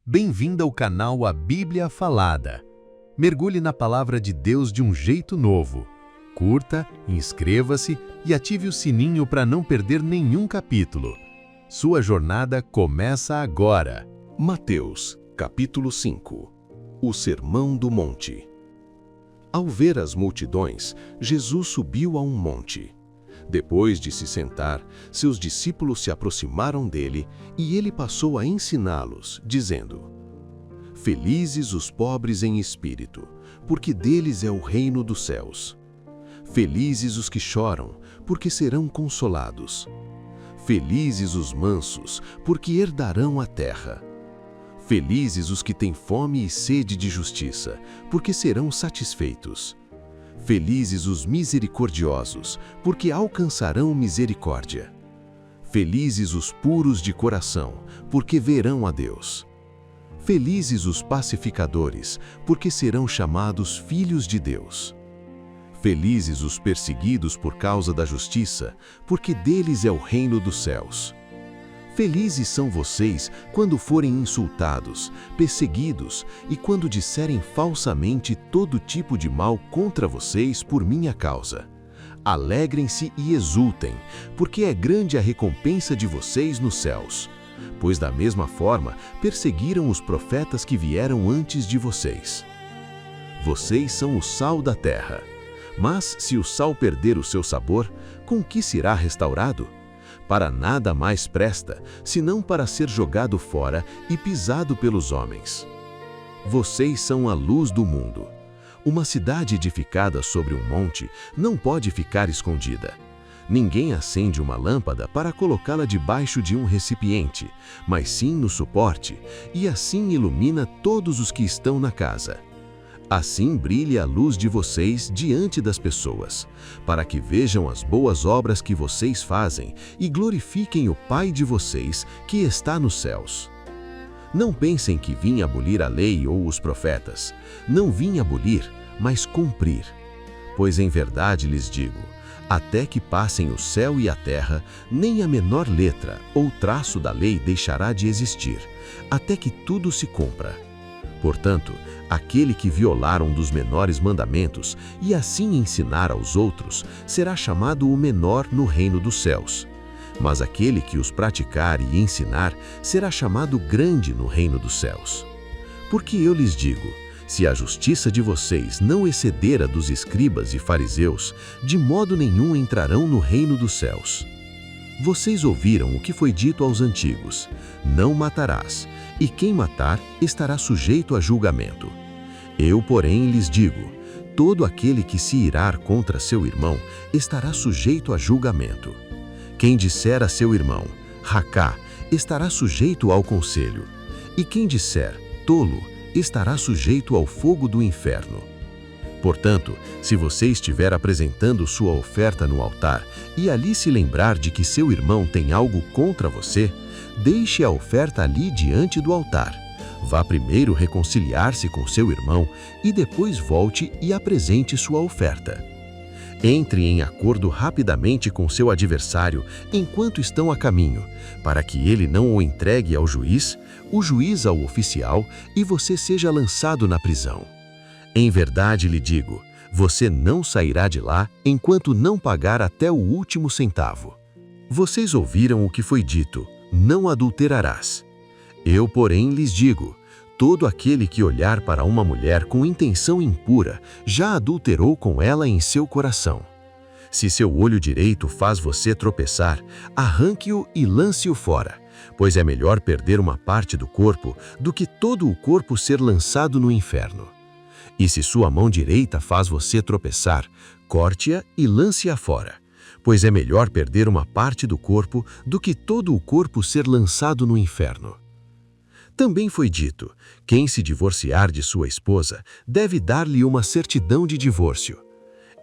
Bem-vindo ao canal A Bíblia Falada. Mergulhe na Palavra de Deus de um jeito novo. Curta, inscreva-se e ative o sininho para não perder nenhum capítulo. Sua jornada começa agora. Mateus, capítulo 5. O Sermão do Monte. Ao ver as multidões, Jesus subiu a um monte. Depois de se sentar, seus discípulos se aproximaram dele e ele passou a ensiná-los, dizendo: Felizes os pobres em espírito, porque deles é o reino dos céus. Felizes os que choram, porque serão consolados. Felizes os mansos, porque herdarão a terra. Felizes os que têm fome e sede de justiça, porque serão satisfeitos. Felizes os misericordiosos, porque alcançarão misericórdia. Felizes os puros de coração, porque verão a Deus. Felizes os pacificadores, porque serão chamados filhos de Deus. Felizes os perseguidos por causa da justiça, porque deles é o reino dos céus. Felizes são vocês quando forem insultados, perseguidos e quando disserem falsamente todo tipo de mal contra vocês por minha causa. Alegrem-se e exultem, porque é grande a recompensa de vocês nos céus. Pois da mesma forma perseguiram os profetas que vieram antes de vocês. Vocês são o sal da terra. Mas se o sal perder o seu sabor, com que será restaurado? Para nada mais presta, senão para ser jogado fora e pisado pelos homens. Vocês são a luz do mundo. Uma cidade edificada sobre um monte não pode ficar escondida. Ninguém acende uma lâmpada para colocá-la debaixo de um recipiente, mas sim no suporte, e assim ilumina todos os que estão na casa. Assim brilhe a luz de vocês diante das pessoas, para que vejam as boas obras que vocês fazem e glorifiquem o Pai de vocês que está nos céus. Não pensem que vim abolir a lei ou os profetas. Não vim abolir, mas cumprir. Pois em verdade lhes digo, até que passem o céu e a terra, nem a menor letra ou traço da lei deixará de existir, até que tudo se cumpra. Portanto, aquele que violar um dos menores mandamentos e assim ensinar aos outros, será chamado o menor no reino dos céus. Mas aquele que os praticar e ensinar, será chamado grande no reino dos céus. Porque eu lhes digo, se a justiça de vocês não exceder a dos escribas e fariseus, de modo nenhum entrarão no reino dos céus. Vocês ouviram o que foi dito aos antigos: não matarás, e quem matar estará sujeito a julgamento. Eu, porém, lhes digo, todo aquele que se irar contra seu irmão estará sujeito a julgamento. Quem disser a seu irmão, racá, estará sujeito ao conselho, e quem disser, tolo, estará sujeito ao fogo do inferno. Portanto, se você estiver apresentando sua oferta no altar e ali se lembrar de que seu irmão tem algo contra você, deixe a oferta ali diante do altar. Vá primeiro reconciliar-se com seu irmão e depois volte e apresente sua oferta. Entre em acordo rapidamente com seu adversário enquanto estão a caminho, para que ele não o entregue ao juiz, o juiz ao oficial e você seja lançado na prisão. Em verdade lhe digo, você não sairá de lá enquanto não pagar até o último centavo. Vocês ouviram o que foi dito: não adulterarás. Eu, porém, lhes digo, todo aquele que olhar para uma mulher com intenção impura, já adulterou com ela em seu coração. Se seu olho direito faz você tropeçar, arranque-o e lance-o fora, pois é melhor perder uma parte do corpo do que todo o corpo ser lançado no inferno. E se sua mão direita faz você tropeçar, corte-a e lance-a fora, pois é melhor perder uma parte do corpo do que todo o corpo ser lançado no inferno. Também foi dito, quem se divorciar de sua esposa deve dar-lhe uma certidão de divórcio.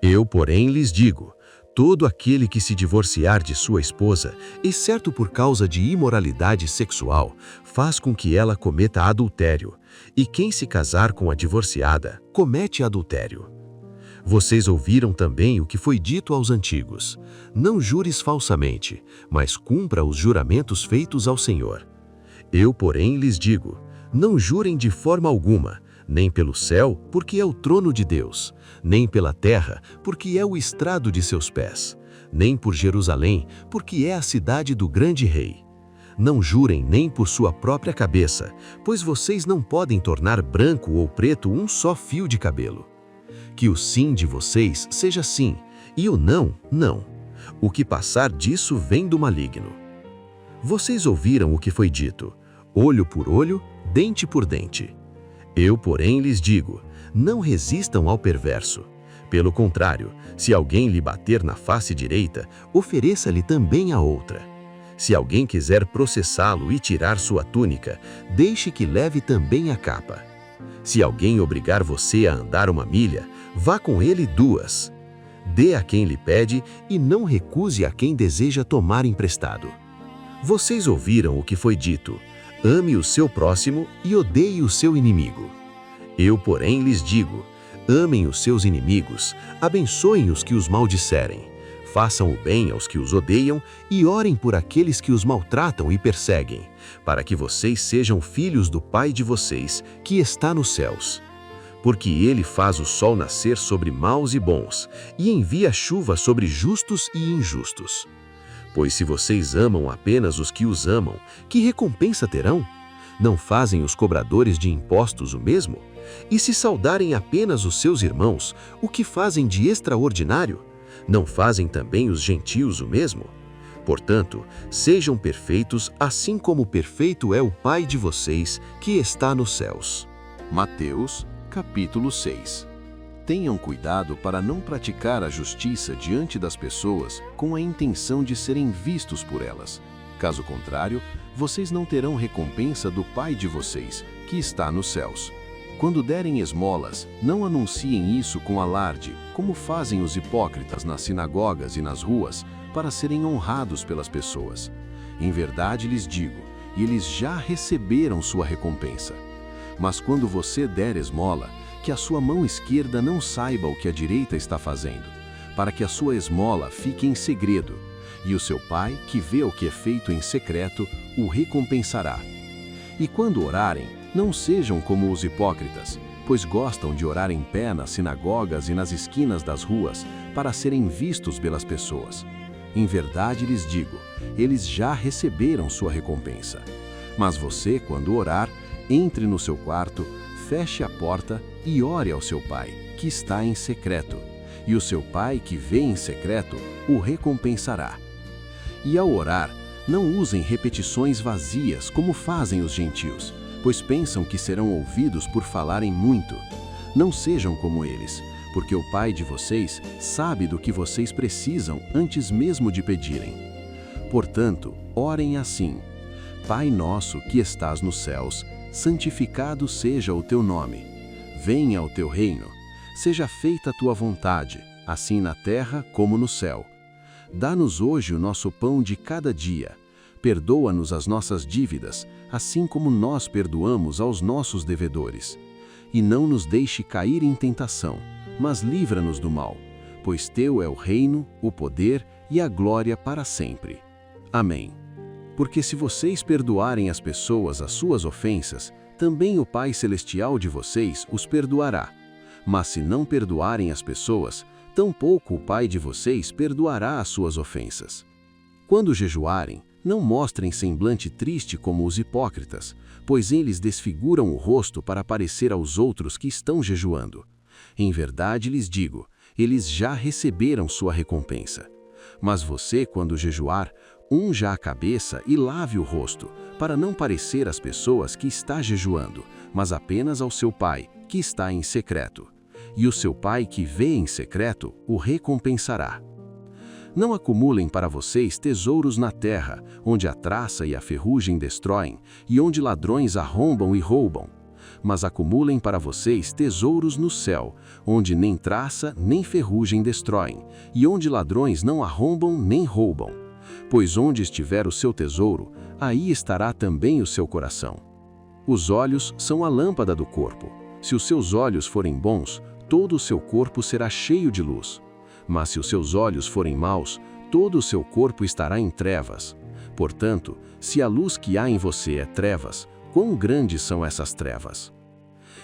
Eu, porém, lhes digo, todo aquele que se divorciar de sua esposa, exceto por causa de imoralidade sexual, faz com que ela cometa adultério, e quem se casar com a divorciada, comete adultério. Vocês ouviram também o que foi dito aos antigos: não jures falsamente, mas cumpra os juramentos feitos ao Senhor. Eu, porém, lhes digo, Não jurem de forma alguma, nem pelo céu, porque é o trono de Deus, nem pela terra, porque é o estrado de seus pés, nem por Jerusalém, porque é a cidade do grande rei. Não jurem nem por sua própria cabeça, pois vocês não podem tornar branco ou preto um só fio de cabelo. Que o sim de vocês seja sim, e o não, não. O que passar disso vem do maligno. Vocês ouviram o que foi dito: olho por olho, dente por dente. Eu, porém, lhes digo: não resistam ao perverso. Pelo contrário, se alguém lhe bater na face direita, ofereça-lhe também a outra. Se alguém quiser processá-lo e tirar sua túnica, deixe que leve também a capa. Se alguém obrigar você a andar 1 milha, vá com ele 2. Dê a quem lhe pede e não recuse a quem deseja tomar emprestado. Vocês ouviram o que foi dito: ame o seu próximo e odeie o seu inimigo. Eu, porém, lhes digo: amem os seus inimigos, abençoem os que os maldisserem. Façam o bem aos que os odeiam e orem por aqueles que os maltratam e perseguem, para que vocês sejam filhos do Pai de vocês, que está nos céus. Porque ele faz o sol nascer sobre maus e bons, e envia chuva sobre justos e injustos. Pois se vocês amam apenas os que os amam, que recompensa terão? Não fazem os cobradores de impostos o mesmo? E se saudarem apenas os seus irmãos, o que fazem de extraordinário? Não fazem também os gentios o mesmo? Portanto, sejam perfeitos, assim como perfeito é o Pai de vocês, que está nos céus. Mateus, capítulo 6. Tenham cuidado para não praticar a justiça diante das pessoas com a intenção de serem vistos por elas. Caso contrário, vocês não terão recompensa do Pai de vocês, que está nos céus. Quando derem esmolas, não anunciem isso com alarde, como fazem os hipócritas nas sinagogas e nas ruas, para serem honrados pelas pessoas. Em verdade lhes digo, eles já receberam sua recompensa. Mas quando você der esmola, que a sua mão esquerda não saiba o que a direita está fazendo, para que a sua esmola fique em segredo, e o seu Pai, que vê o que é feito em secreto, o recompensará. E quando orarem, não sejam como os hipócritas, pois gostam de orar em pé nas sinagogas e nas esquinas das ruas, para serem vistos pelas pessoas. Em verdade lhes digo, eles já receberam sua recompensa. Mas você, quando orar, entre no seu quarto, feche a porta e ore ao seu Pai, que está em secreto. E o seu Pai, que vê em secreto, o recompensará. E ao orar, não usem repetições vazias como fazem os gentios, pois pensam que serão ouvidos por falarem muito. Não sejam como eles, porque o Pai de vocês sabe do que vocês precisam antes mesmo de pedirem. Portanto, orem assim: Pai nosso que estás nos céus, santificado seja o teu nome. Venha o teu reino. Seja feita a tua vontade, assim na terra como no céu. Dá-nos hoje o nosso pão de cada dia. Perdoa-nos as nossas dívidas, assim como nós perdoamos aos nossos devedores. E não nos deixe cair em tentação, mas livra-nos do mal, pois teu é o reino, o poder e a glória para sempre. Amém. Porque se vocês perdoarem às pessoas as suas ofensas, também o Pai Celestial de vocês os perdoará. Mas se não perdoarem as pessoas, tampouco o Pai de vocês perdoará as suas ofensas. Quando jejuarem, não mostrem semblante triste como os hipócritas, pois eles desfiguram o rosto para parecer aos outros que estão jejuando. Em verdade lhes digo, eles já receberam sua recompensa. Mas você, quando jejuar, unja a cabeça e lave o rosto, para não parecer às pessoas que está jejuando, mas apenas ao seu Pai, que está em secreto. E o seu Pai que vê em secreto o recompensará. Não acumulem para vocês tesouros na terra, onde a traça e a ferrugem destroem, e onde ladrões arrombam e roubam. Mas acumulem para vocês tesouros no céu, onde nem traça nem ferrugem destroem, e onde ladrões não arrombam nem roubam. Pois onde estiver o seu tesouro, aí estará também o seu coração. Os olhos são a lâmpada do corpo. Se os seus olhos forem bons, todo o seu corpo será cheio de luz. Mas se os seus olhos forem maus, todo o seu corpo estará em trevas. Portanto, se a luz que há em você é trevas, quão grandes são essas trevas.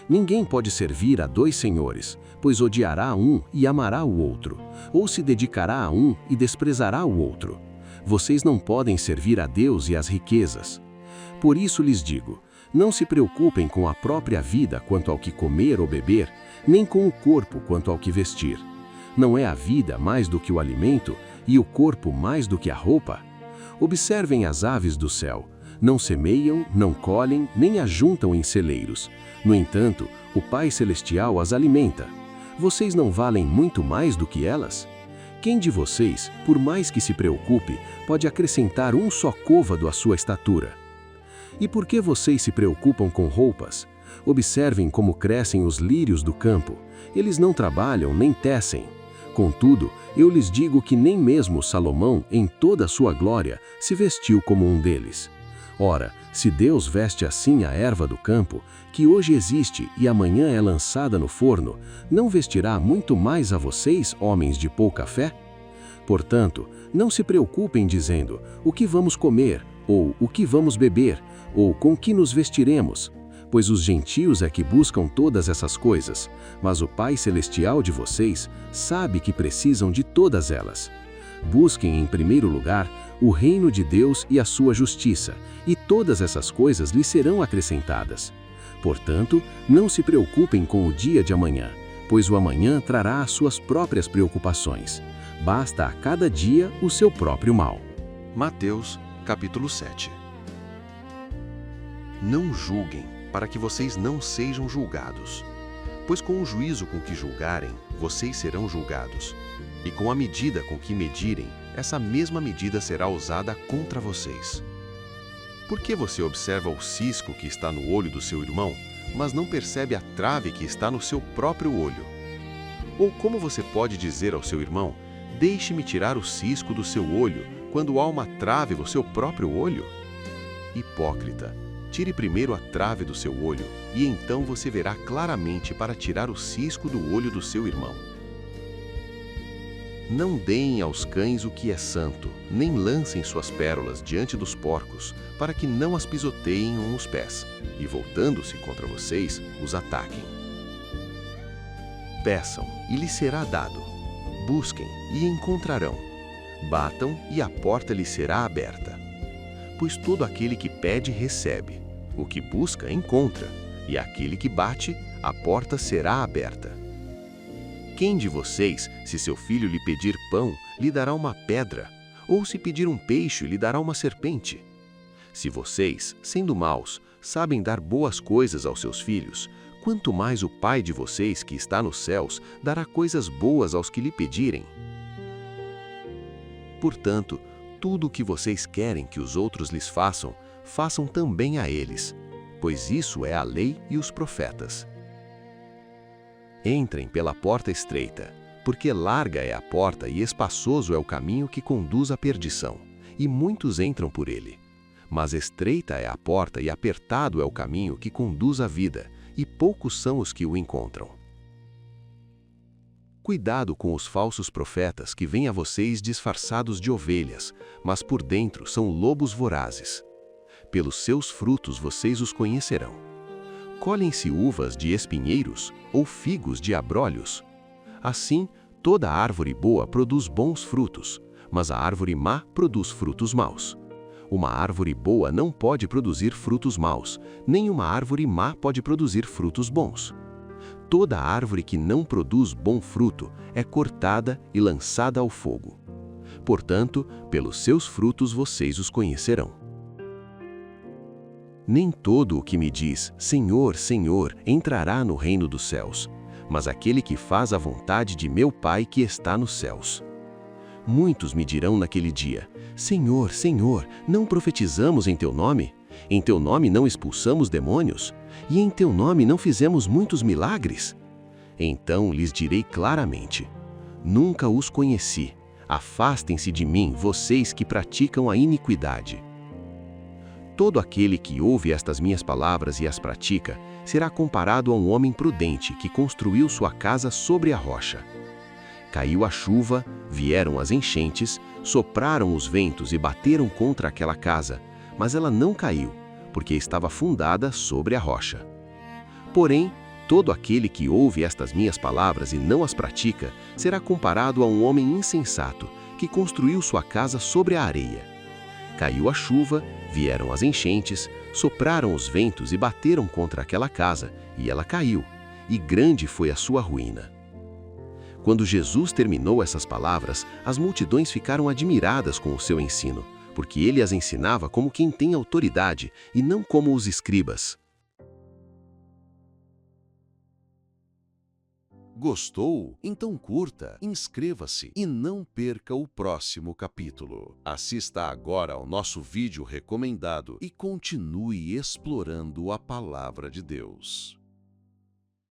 Ninguém pode servir a 2 senhores, pois odiará um e amará o outro, ou se dedicará a um e desprezará o outro. Vocês não podem servir a Deus e às riquezas. Por isso lhes digo, não se preocupem com a própria vida quanto ao que comer ou beber, nem com o corpo quanto ao que vestir. Não é a vida mais do que o alimento e o corpo mais do que a roupa? Observem as aves do céu. Não semeiam, não colhem, nem ajuntam em celeiros. No entanto, o Pai Celestial as alimenta. Vocês não valem muito mais do que elas? Quem de vocês, por mais que se preocupe, pode acrescentar um só côvado à sua estatura? E por que vocês se preocupam com roupas? Observem como crescem os lírios do campo. Eles não trabalham nem tecem. Contudo, eu lhes digo que nem mesmo Salomão, em toda a sua glória, se vestiu como um deles. Ora, se Deus veste assim a erva do campo, que hoje existe e amanhã é lançada no forno, não vestirá muito mais a vocês, homens de pouca fé? Portanto, não se preocupem dizendo, o que vamos comer, ou o que vamos beber, ou com que nos vestiremos, pois os gentios é que buscam todas essas coisas, mas o Pai Celestial de vocês sabe que precisam de todas elas. Busquem em primeiro lugar o reino de Deus e a sua justiça, e todas essas coisas lhes serão acrescentadas. Portanto, não se preocupem com o dia de amanhã, pois o amanhã trará as suas próprias preocupações. Basta a cada dia o seu próprio mal. Mateus, capítulo 7. Não julguem, para que vocês não sejam julgados. Pois com o juízo com que julgarem, vocês serão julgados. E com a medida com que medirem, essa mesma medida será usada contra vocês. Por que você observa o cisco que está no olho do seu irmão, mas não percebe a trave que está no seu próprio olho? Ou como você pode dizer ao seu irmão, deixe-me tirar o cisco do seu olho, quando há uma trave no seu próprio olho? Hipócrita, tire primeiro a trave do seu olho, e então você verá claramente para tirar o cisco do olho do seu irmão. Não deem aos cães o que é santo, nem lancem suas pérolas diante dos porcos, para que não as pisoteiem com os pés, e voltando-se contra vocês, os ataquem. Peçam, e lhes será dado. Busquem, e encontrarão. Batam, e a porta lhes será aberta. Pois todo aquele que pede, recebe. O que busca, encontra. E aquele que bate, a porta será aberta. Quem de vocês, se seu filho lhe pedir pão, lhe dará uma pedra? Ou se pedir um peixe, lhe dará uma serpente? Se vocês, sendo maus, sabem dar boas coisas aos seus filhos, quanto mais o Pai de vocês, que está nos céus, dará coisas boas aos que lhe pedirem. Portanto, tudo o que vocês querem que os outros lhes façam, façam também a eles, pois isso é a lei e os profetas. Entrem pela porta estreita, porque larga é a porta e espaçoso é o caminho que conduz à perdição, e muitos entram por ele. Mas estreita é a porta e apertado é o caminho que conduz à vida, e poucos são os que o encontram. Cuidado com os falsos profetas que vêm a vocês disfarçados de ovelhas, mas por dentro são lobos vorazes. Pelos seus frutos vocês os conhecerão. Colhem-se uvas de espinheiros ou figos de abrolhos? Assim, toda árvore boa produz bons frutos, mas a árvore má produz frutos maus. Uma árvore boa não pode produzir frutos maus, nem uma árvore má pode produzir frutos bons. Toda árvore que não produz bom fruto é cortada e lançada ao fogo. Portanto, pelos seus frutos vocês os conhecerão. Nem todo o que me diz, Senhor, Senhor, entrará no reino dos céus, mas aquele que faz a vontade de meu Pai que está nos céus. Muitos me dirão naquele dia, Senhor, Senhor, não profetizamos em teu nome? Em teu nome não expulsamos demônios? E em teu nome não fizemos muitos milagres? Então lhes direi claramente, nunca os conheci. Afastem-se de mim, vocês que praticam a iniquidade. Todo aquele que ouve estas minhas palavras e as pratica, será comparado a um homem prudente que construiu sua casa sobre a rocha. Caiu a chuva, vieram as enchentes, sopraram os ventos e bateram contra aquela casa, mas ela não caiu, porque estava fundada sobre a rocha. Porém, todo aquele que ouve estas minhas palavras e não as pratica, será comparado a um homem insensato, que construiu sua casa sobre a areia. Caiu a chuva, vieram as enchentes, sopraram os ventos e bateram contra aquela casa, e ela caiu, e grande foi a sua ruína. Quando Jesus terminou essas palavras, as multidões ficaram admiradas com o seu ensino, porque ele as ensinava como quem tem autoridade e não como os escribas. Gostou? Então curta, inscreva-se e não perca o próximo capítulo. Assista agora ao nosso vídeo recomendado e continue explorando a Palavra de Deus.